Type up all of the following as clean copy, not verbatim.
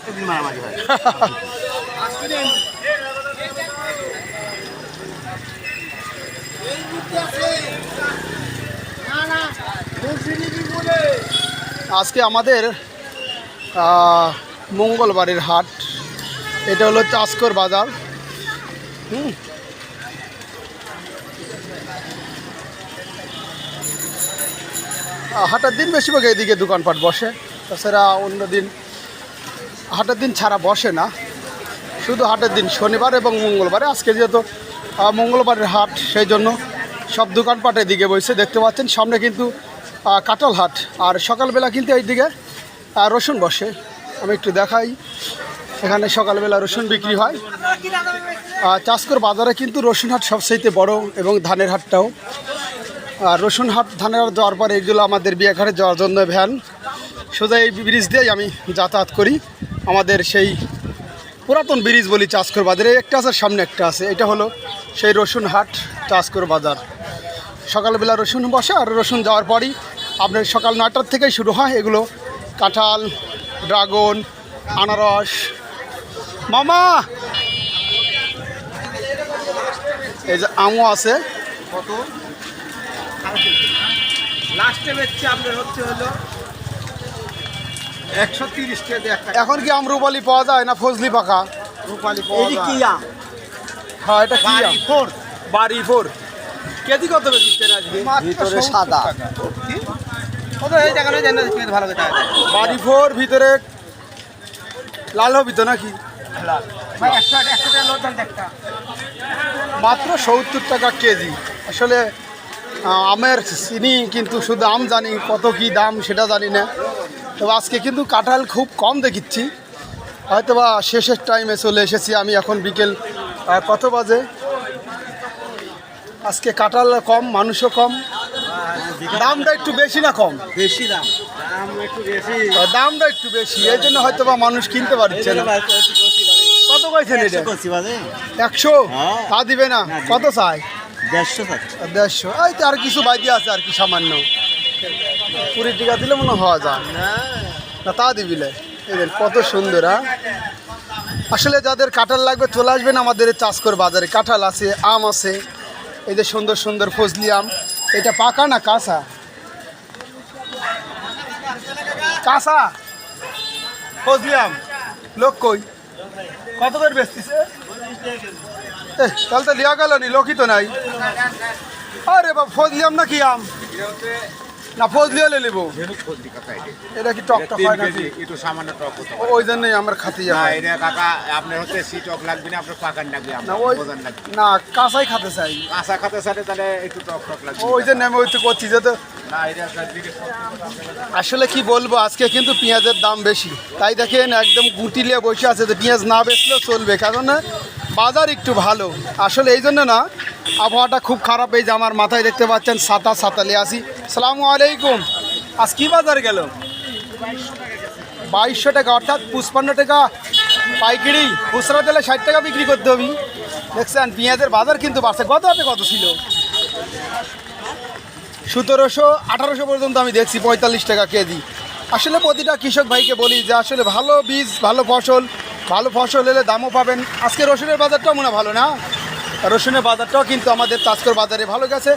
প্রত্যেকদিন মারামারি হয়। আজকে আমাদের মঙ্গলবারের হাট। এটা হলো চাষকর বাজার। হাটের দিন বেশিরভাগ এদিকে দোকানপাট বসে, তাছাড়া অন্য দিন হাটের দিন ছাড়া বসে না, শুধু হাটের দিন শনিবার এবং মঙ্গলবারে। আজকে যেহেতু মঙ্গলবারের হাট, সেই জন্য সব দোকানপাট এদিকে বসে। দেখতে পাচ্ছেন সামনে কিন্তু কাঁঠাল হাট, আর সকালবেলা কিন্তু এইদিকে রসুন বসে। আমি একটু দেখাই, এখানে সকালবেলা রসুন বিক্রি হয়। চাষকর বাজারে কিন্তু রসুন হাট সবচাইতে বড়, এবং ধানের হাটটাও। আর রসুন হাট, ধানের হাট যাওয়ার পর এইগুলো আমাদের বিয়াঘাটে যাওয়ার জন্য ভ্যান, সোজা এই ব্রিজ দিয়েই আমি যাতায়াত করি। আমাদের সেই পুরাতন ব্রিজ বলি চাষকর বাজারে, একটা আছে সামনে একটা আছে। এটা হলো সেই রসুন হাট, চাষকর বাজার। সকালবেলা রসুন বসে, আর রসুন যাওয়ার পরই আপনার সকাল 9টার থেকেই শুরু হয় এগুলো। কাঁঠাল, ড্রাগন, আনারস। মামা এই যে আমও আছে। কত লাস্টে বেচছে আপনার হচ্ছে হলো 130 টাকা। এখন কি আম রূপালি পাওয়া যায় না ফজলি পাকা? রূপালি পাওয়া যায়। কি আম? হ্যাঁ, এটা কি আম? বাড়ি ফোর। কেজি কত বেচছেন আজকে? ভিতরে সাদা। কি কত এই টাকা নয়, জানেন কি ভালো কথা। বাড়ি ফোর, ভিতরে লাল হবে তো নাকি? ভাই 100 টাকা লোড দেন একটা। মাত্র 70 টাকা কেজি। আসলে আমের চিনি, কিন্তু শুধু আম জানি, কত কি দাম সেটা জানি না। তবে আজকে কিন্তু কাঁঠাল খুব কম দেখিচ্ছি, হয়তোবা শেষের টাইমে চলে এসেছি আমি। এখন বিকেল কত বাজে? আজকে কাঁঠাল কম, মানুষও কম। দামটা একটু বেশি না কম? বেশি দাম, দাম একটু বেশি। দামটা একটু বেশি, এই জন্য হয়তো বা মানুষ কিনতে পারছে না। কত কইছেন এটা? 100? তা দিবে না? কত চাই? 150। এই তো আর কিছু বাইদি আছে, আর কি সামান্য 20 টাকা দিলে মনে হওয়া যায় না। তা দিবিলে কত সুন্দর। আসলে যাদের কাঁঠাল লাগবে চলে আসবেন আমাদের চাষকর বাজারে। কাঁঠাল আছে, আম আছে, এই যে সুন্দর সুন্দর ফজলি আম। এটা পাকা না কাঁচা? কাঁচা ফজলি আম। লোক কই? কত করে বেচতিছে? তাহলে তো লিয়া গেল নি, লোকই তো নাই। আরে বাবা, ফজলি আম না কি আম? না ফজলি হলে নেবো। এটা কি টক টক হয় নাকি? একটু সামান্য টক হতো। ওই জন্যই আমার খাতে না এটা কাকা আপনার হচ্ছে সি টক লাগবে না, আপনার পাকান লাগবে। না ওই না, কাঁচাই খাতে চাই। কাঁচা খাতে চাইলে তাহলে একটু টক টক লাগবে। ওই জন্য আমি ওই তো করছি যেহেতু। না এটা আসলে কি বলবো, আজকে কিন্তু পেঁয়াজের দাম বেশি, তাই দেখেন একদম গুটি নিয়ে বসে আছে যে পেঁয়াজ না বেচলেও চলবে, কারণ বাজার একটু ভালো। আসলে এই জন্য না, আবহাওয়াটা খুব খারাপ। এই যে আমার মাথায় দেখতে পাচ্ছেন ছাতা নিয়ে আসি। আসসালামু আলাইকুম। আজ কি বাজার গেল? 2200 টাকা, অর্থাৎ 55 টাকা পাইকারি। খুচরা দিলে 60 টাকা বিক্রি করতে হবে। দেখছেন পেঁয়াজের বাজার কিন্তু বাড়ছে। গত হাতে কত ছিল? 1700, 1800 পর্যন্ত আমি দেখছি 45 টাকা কেজি। আসলে প্রতিটা কৃষক ভাইকে বলি যে আসলে ভালো বীজ, ভালো ফসল এলে দামও পাবেন। আজকে রসুনের বাজারটাও মনে ভালো না? রসুনের বাজারটাও কিন্তু আমাদের চাষকর বাজারে ভালো গেছে।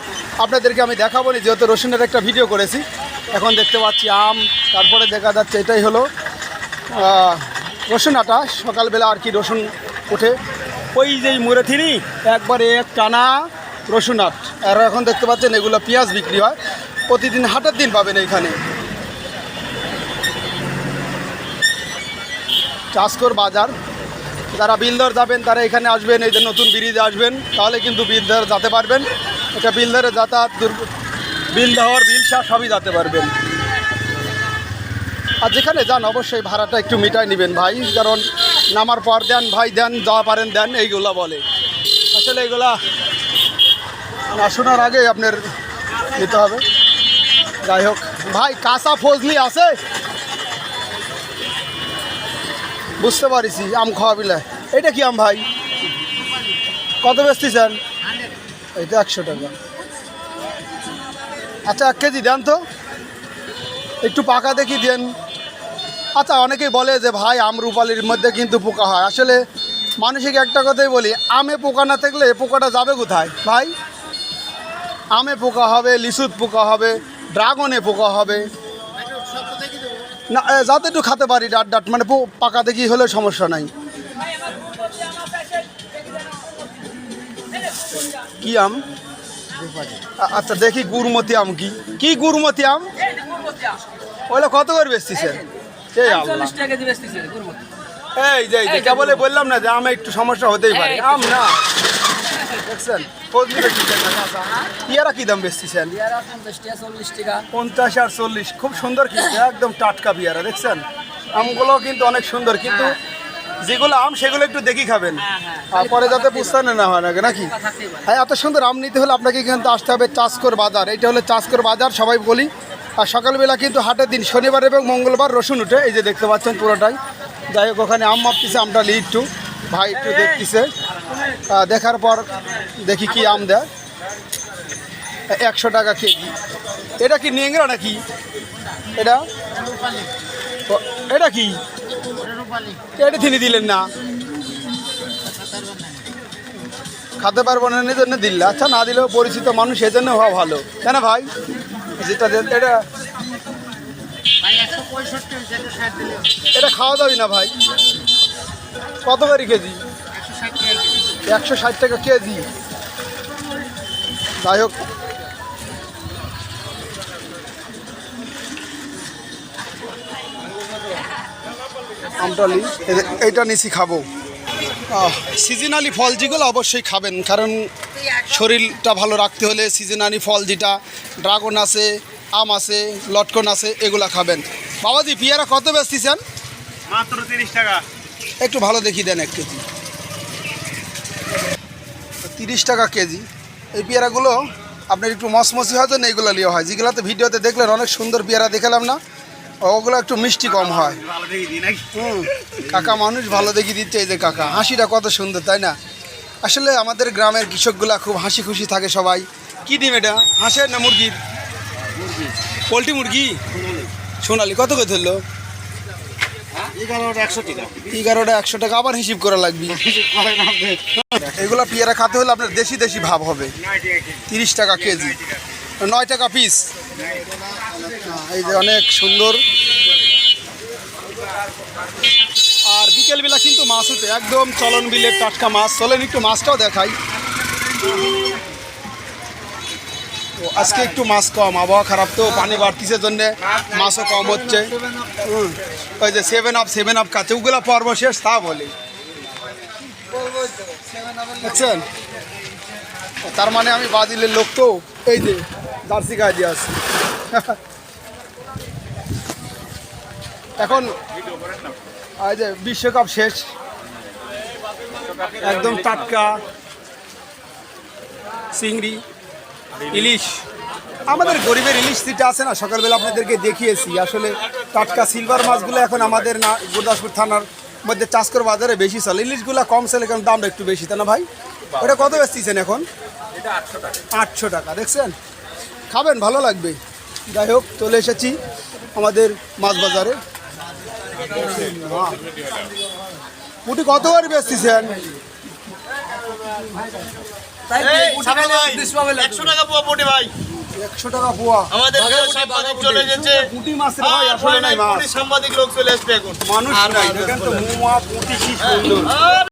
আপনাদেরকে আমি দেখাবো না, যেহেতু রসুনের একটা ভিডিও করেছি। এখন দেখতে পাচ্ছি আম, তারপরে দেখা যাচ্ছে এটাই হলো রসুন আটা। সকালবেলা আর কি রসুন ওঠে ওই যেই মুড়ে থিনি একবারে এক টানা রসুন আট। আর এখন দেখতে পাচ্ছেন এগুলো পেঁয়াজ বিক্রি হয়। প্রতিদিন হাটের দিন পাবেন এইখানে। চাষকর বাজার, যারা বিলদার যাবেন তারা এখানে আসবেন। এই যে নতুন ব্রিজে আসবেন, তাহলে কিন্তু বিলদার যেতে পারবেন। এটা বিলদারে যাতায়াত, বিল দেওয়ার বিল সবই যেতে পারবেন। আর যেখানে যান অবশ্যই ভাড়াটা একটু মিটাই নেবেন ভাই, কারণ নামার পর দেন ভাই, দেন যা পারেন দেন, এইগুলা বলে। আসলে এইগুলা না শোনার আগে আপনার নিতে হবে। যাই হোক ভাই, কাঁচা ফজলি আছে? বুঝতে পারিছি, আম খাওয়া বিলে। এটা কি আম ভাই? কত বেচতেছেন? এইটা 100 টাকা। আচ্ছা 1 কেজি দেন তো, একটু পাকা দেখি দেন। আচ্ছা, অনেকেই বলে যে ভাই আমরুপালির মধ্যে কিন্তু পোকা হয়। আসলে মানুষকে একটা কথাই বলি, আমে পোকা না থাকলে পোকাটা যাবে কোথায় ভাই? আমে পোকা হবে, লিচুত পোকা হবে, ড্রাগনে পোকা হবে না, যাতে একটু খেতে পারি ডাট ডাট, মানে পাকা দেখি হলে সমস্যা নাই। কি আম? আচ্ছা দেখি, গুড়মতি আম। কি গুড়মতি আম? ওইটা কত করে বেচতেছেন? এই আল্লাহ, এই যে যা বলে বললাম না যে আমে একটু সমস্যা হতেই পারে। আম না দেখছেন, পেয়ারা কি দাম বেচতেছেন? 50 আর 40, খুব সুন্দর কিন্তু, একদম টাটকা পেয়ারা। দেখছেন আমগুলো কিন্তু অনেক সুন্দর, কিন্তু যেগুলো আম সেগুলো একটু দেখি খাবেন, আর পরে যাতে বুঝতেন না হয় নাকি। হ্যাঁ, এত সুন্দর আম নিতে হলে আপনাকে কিন্তু আসতে হবে চাষকর বাজার। এইটা হলো চাষকর বাজার, সবাই বলি। আর সকালবেলা কিন্তু হাটের দিন, শনিবার এবং মঙ্গলবার রসুন উঠে, এই যে দেখতে পাচ্ছেন পুরোটাই। যাই হোক, ওখানে আম মাপতেছে, আমটা নিই একটু, ভাই একটু দেখতেছে। দেখার পর দেখি কি আম দেয়। 100 টাকা কেজি। এটা কি নেংরা নাকি? এটা এটা কি? এটা তিনি দিলেন না, খাতে পারবো না এই জন্য দিল্লা। আচ্ছা, না দিলেও পরিচিত মানুষ, এই জন্য হওয়া ভালো, কেন ভাই? যেটা এটা এটা খাওয়া যাবে না ভাই। কত করে কেজি? 160 টাকা কেজি। যাই হোক, আমটালি এইটা নিচি খাবো। সিজনালি ফল যেগুলো অবশ্যই খাবেন, কারণ শরীরটা ভালো রাখতে হলে সিজনালি ফল যেটা ড্রাগন আছে, আম আছে, লটকন আছে, এগুলা খাবেন। বাবাজি, পেয়ারা কত বেচতেছেন? মাত্র 30 টাকা। একটু ভালো দেখি দেন 1 কেজি। 30 টাকা কেজি। এই পেয়ারাগুলো আপনার একটু মসমসি হয়, তো না এইগুলো নেওয়া হয়। যেগুলোতে ভিডিওতে দেখলেন অনেক সুন্দর পেয়ারা দেখালাম না, ওগুলো একটু মিষ্টি কম হয়। কাকা মানুষ ভালো দেখি দিচ্ছে। এই যে কাকা, হাসিটা কত সুন্দর, তাই না? আসলে আমাদের গ্রামের কৃষকগুলা খুব হাসি খুশি থাকে সবাই। কি ডিম এটা? হাঁসের না মুরগির? পোলট্রি মুরগি সোনালি। কত করে ধরলো? 11টা 100 টাকা। 11টা 100 টাকা। আবার হিসিব করা লাগবে। এগুলো পেয়ারা খেতে হলে আপনার দেশি দেশি ভাব হবে। 30 টাকা কেজি, 9 টাকা পিস। এই যে অনেক সুন্দর। আর বিকেলবেলা কিন্তু মাছ উঠে, একদম চলন বিলের টাটকা মাছ। চলেন একটু মাছটাও দেখাই। আজকে একটু মাছ কম, আবহাওয়া খারাপ তো, পানি বাড়তিছে জন্যে মাছও কম হচ্ছে। ওই যে 7 আপ কাছে, ওগুলো পর্ব শেষ তা বলে, দেখছেন? তার মানে আমি বাজিলের লোক তো, এই যে জার্সি গায়ে দিয়ে আসছি। এখন এই যে বিশ্বকাপ শেষ, একদম টাটকা চিংড়ি, ইলিশ। আমাদের গরিবের ইলিশ যেটা আছে না, সকালবেলা আপনাদেরকে দেখিয়েছি। আসলে টাটকা সিলভার মাছগুলো এখন আমাদের না গুরদাসপুর থানার মধ্যে চাষকর বাজারে বেশি চলে। ইলিশগুলো কম চলে, কারণ দামটা একটু বেশি, তাই না ভাই? ওটা কত বেচতেছেন এখন? 800 টাকা। দেখছেন, খাবেন, ভালো লাগবে। যাই হোক, চলে এসেছি আমাদের মাছ বাজারে। পুঁটি কত করে বেচতেছেন? 100 টাকা পোয়া পুঁটি ভাই। 100 টাকা পোয়া। আমাদের সাংবাদিক চলে গেছে। পুঁটি মাছের ভাই আসলে নাই মাছ, সাংবাদিক লোক চলে আসবে এখন। মানুষ নাই। দেখেন তো মুয়া পুঁটি কি সুন্দর।